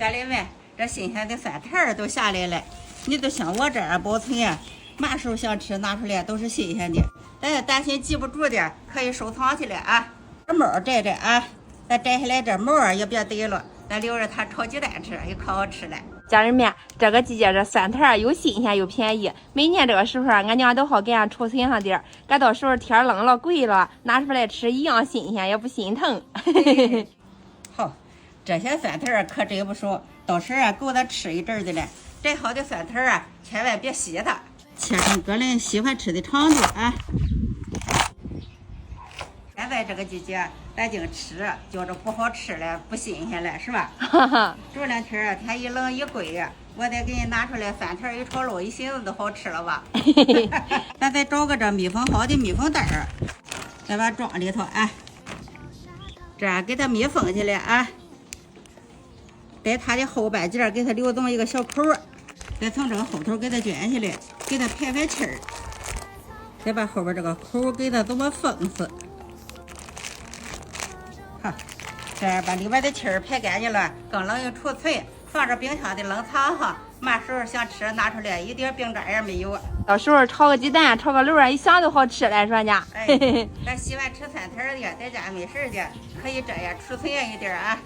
家里面这新鲜的蒜苔儿都下来了，你都像我这样保存呀，嘛时候想吃拿出来都是新鲜的。咱要担心记不住的，可以收藏起来啊。这毛摘摘啊，咱摘下来这毛也别逮了，咱留着它炒鸡蛋吃，也可好吃了。家人们，这个季节这蒜苔又新鲜又便宜，每年这个时候俺娘都好给俺储存上点儿，赶到时候天冷了贵了，拿出来吃一样新鲜，也不心疼。好，这些蒜苔可真不少，到时候够咱吃一阵的了。摘好的蒜苔啊，千万别洗它，切成个人喜欢吃的长度啊。现在这个季节，咱净吃，觉着不好吃了，不新鲜了，是吧？这两天天一冷一贵，我得给你拿出来蒜苔一炒肉，一寻思都好吃了吧？咱再找个这密封好的密封袋儿，再把它装里头啊，这样给它密封起来啊。在它的后半截给它留这么一个小口儿，再从这个后头给它卷起来，给它排排气儿，再把后边这个口儿给它这么封死。好，这样把里边的气儿排干净了，更容易储存，放着冰箱的冷藏哈，嘛时候想吃拿出来，一点冰渣也没有。到时候炒个鸡蛋，炒个溜一想都好吃了，说家。哎，咱喜欢吃蒜苔的，在家没事的，可以这样储存一点啊。